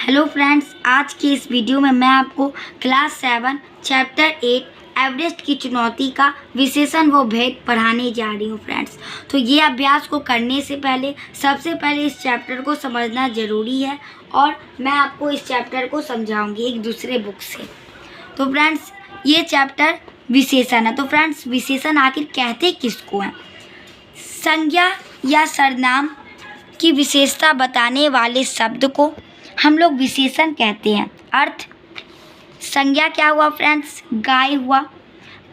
Hello friends, आज की इस वीडियो में मैं आपको क्लास 7 चैप्टर 8 एवरेस्ट की चुनौती का विशेषण व भेद पढ़ाने जा रही हूँ फ्रेंड्स। तो ये अभ्यास को करने से पहले सबसे पहले इस चैप्टर को समझना ज़रूरी है और मैं आपको इस चैप्टर को समझाऊंगी एक दूसरे बुक से। तो फ्रेंड्स, ये चैप्टर विशेषण है। तो फ्रेंड्स, विशेषण आखिर कहते किसको हैं? संज्ञा या सर्वनाम की विशेषता बताने वाले शब्द को हम लोग विशेषण कहते हैं। अर्थ, संज्ञा क्या हुआ फ्रेंड्स? गाय हुआ,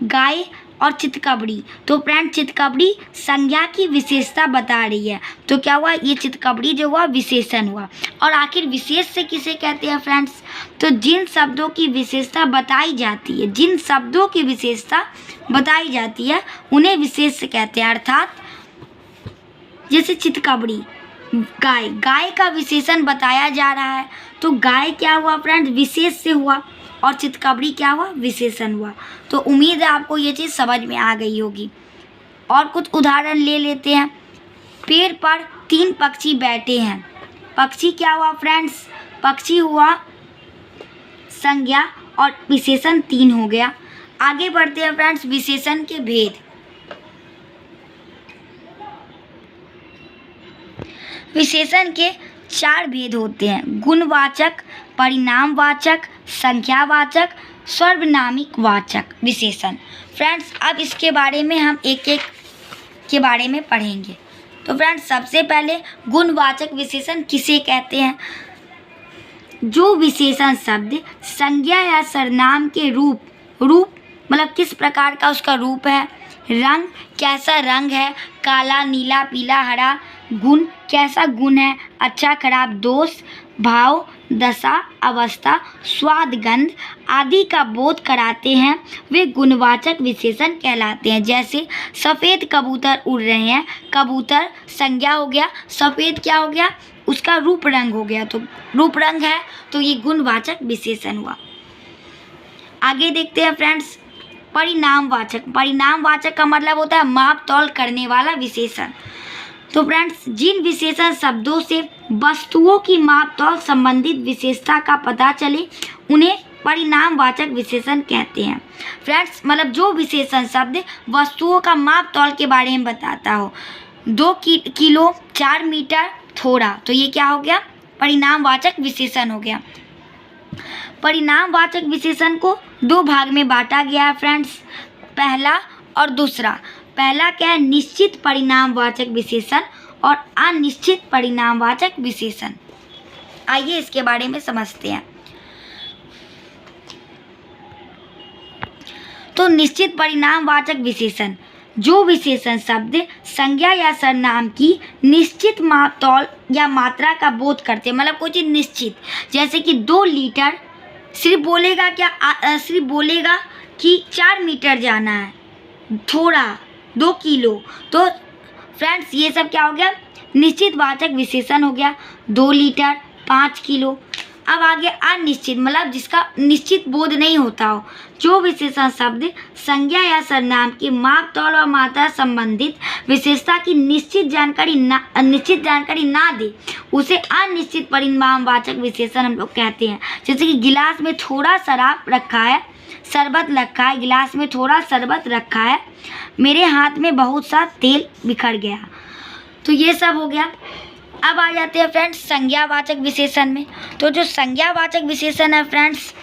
गाय और चितकबरी। तो फ्रेंड्स, चितकबरी संज्ञा की विशेषता बता रही है, तो क्या हुआ? ये चितकबरी जो हुआ विशेषण हुआ। और आखिर विशेष से किसे कहते हैं फ्रेंड्स? तो जिन शब्दों की विशेषता बताई जाती है, जिन शब्दों की विशेषता बताई जाती है उन्हें विशेष कहते हैं। अर्थात जैसे चितकबरी, गाय, गाय का विशेषण बताया जा रहा है, तो गाय क्या हुआ फ्रेंड्स? विशेष से हुआ, और चितकबरी क्या हुआ? विशेषण हुआ। तो उम्मीद है आपको ये चीज़ समझ में आ गई होगी। और कुछ उदाहरण ले लेते हैं। पेड़ पर 3 पक्षी बैठे हैं। पक्षी क्या हुआ फ्रेंड्स? पक्षी हुआ संज्ञा और विशेषण 3 हो गया। आगे बढ़ते हैं फ्रेंड्स, विशेषण के भेद। विशेषण के 4 भेद होते हैं: गुणवाचक, परिणामवाचक, संख्यावाचक, सर्वनामिक वाचक विशेषण। फ्रेंड्स, अब इसके बारे में हम एक एक के बारे में पढ़ेंगे। तो फ्रेंड्स, सबसे पहले गुणवाचक विशेषण किसे कहते हैं? जो विशेषण शब्द संज्ञा या सर्वनाम के रूप मतलब किस प्रकार का उसका रूप है, रंग कैसा रंग है, काला, नीला, पीला, हरा, गुण कैसा गुण है, अच्छा, खराब, दोष, भाव, दशा, अवस्था, स्वाद, गंध आदि का बोध कराते हैं, वे गुणवाचक विशेषण कहलाते हैं। जैसे सफ़ेद कबूतर उड़ रहे हैं, कबूतर संज्ञा हो गया, सफ़ेद क्या हो गया? उसका रूप रंग हो गया, तो रूप रंग है तो ये गुणवाचक विशेषण हुआ। आगे देखते हैं फ्रेंड्स, परिणामवाचक। परिणामवाचक का मतलब होता है माप तौल करने वाला विशेषण। तो फ्रेंड्स, जिन विशेषण शब्दों से वस्तुओं की माप तौल संबंधित विशेषता का पता चले उन्हें परिणामवाचक विशेषण कहते हैं। फ्रेंड्स, मतलब जो विशेषण शब्द वस्तुओं का माप तौल के बारे में बताता हो, 2 किलो, 4 मीटर, थोड़ा, तो ये क्या हो गया? परिणामवाचक विशेषण हो गया। परिणामवाचक विशेषण को 2 भाग में बांटा गया है फ्रेंड्स, पहला और दूसरा। पहला क्या है? निश्चित परिणामवाचक विशेषण और अनिश्चित परिणामवाचक विशेषण। आइए इसके बारे में समझते हैं। तो निश्चित परिणामवाचक विशेषण, जो विशेषण शब्द संज्ञा या सर्वनाम की निश्चित माप तौल या मात्रा का बोध करते हैं। मतलब कोई चीज़ निश्चित, जैसे कि 2 लीटर, सिर्फ बोलेगा क्या? सिर्फ बोलेगा कि 4 मीटर जाना है, थोड़ा 2 किलो। तो फ्रेंड्स, ये सब क्या हो गया? निश्चित वाचक विशेषण हो गया। 2 लीटर, 5 किलो। अब आगे अनिश्चित, मतलब जिसका निश्चित बोध नहीं होता हो, जो विशेषण शब्द संज्ञा या सर्वनाम की माप तौल और मात्रा संबंधित विशेषता की निश्चित जानकारी ना दे, उसे अनिश्चित परिणामवाचक विशेषण हम लोग कहते हैं। जैसे कि गिलास में थोड़ा शराब रखा है, शरबत रखा है, गिलास में थोड़ा शरबत रखा है, मेरे हाथ में बहुत सा तेल बिखर गया। तो ये सब हो गया। अब आ जाते हैं फ्रेंड्स संज्ञावाचक विशेषण में। तो जो संज्ञावाचक विशेषण है फ्रेंड्स,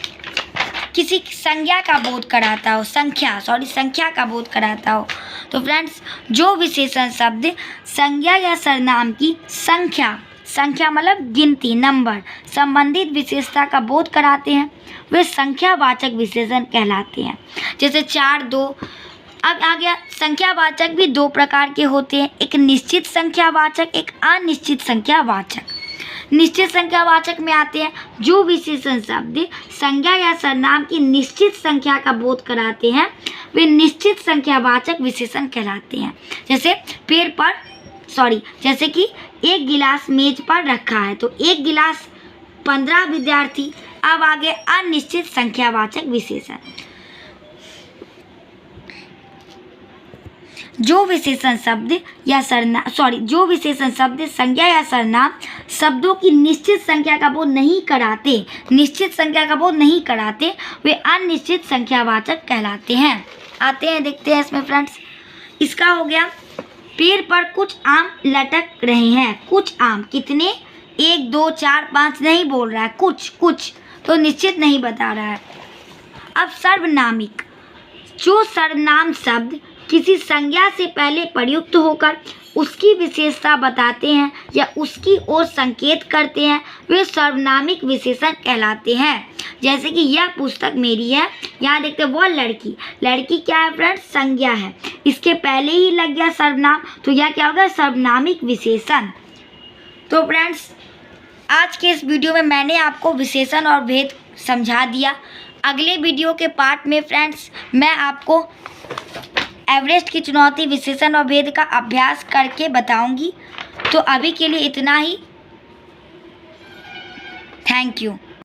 किसी संज्ञा का बोध कराता हो, संख्या का बोध कराता हो। तो फ्रेंड्स, जो विशेषण शब्द संज्ञा या सर्वनाम की संख्या मतलब गिनती, नंबर संबंधित विशेषता का बोध कराते हैं, वे संख्यावाचक विशेषण कहलाते हैं। जैसे 4, 2। अब आ गया, संख्यावाचक भी 2 प्रकार के होते हैं, एक निश्चित संख्यावाचक, एक अनिश्चित संख्यावाचक। निश्चित संख्यावाचक में आते हैं जो विशेषण शब्द संज्ञा या सर्वनाम की निश्चित संख्या का बोध कराते हैं, वे निश्चित संख्यावाचक विशेषण कहलाते हैं। जैसे कि 1 गिलास मेज पर रखा है, तो 1 गिलास 15 विद्यार्थी। अब आगे अनिश्चित संख्यावाचक विशेषण। जो विशेषण शब्द या संज्ञा या सर्वनाम शब्दों की निश्चित संख्या का बोध नहीं कराते, वे अनिश्चित संख्यावाचक कहलाते हैं। आते हैं, देखते हैं इसमें फ्रेंड्स। इसका हो गया, पेड़ पर कुछ आम लटक रहे हैं। कुछ आम, कितने? 1 2 4 5 नहीं बोल रहा है, कुछ तो निश्चित नहीं बता रहा है। अब सर्वनामिक, जो सर्वनाम शब्द किसी संज्ञा से पहले प्रयुक्त होकर उसकी विशेषता बताते हैं या उसकी ओर संकेत करते हैं, वे सर्वनामिक विशेषण कहलाते हैं। जैसे कि यह पुस्तक मेरी है, यहाँ देखते हैं वो लड़की क्या है फ्रेंड्स? संज्ञा है, इसके पहले ही लग गया सर्वनाम, तो यह क्या होगा? सर्वनामिक विशेषण। तो फ्रेंड्स, आज के इस वीडियो में मैंने आपको विशेषण और भेद समझा दिया। अगले वीडियो के पार्ट में फ्रेंड्स मैं आपको एवरेस्ट की चुनौती, विशेषण और भेद का अभ्यास करके बताऊंगी। तो अभी के लिए इतना ही। Thank you.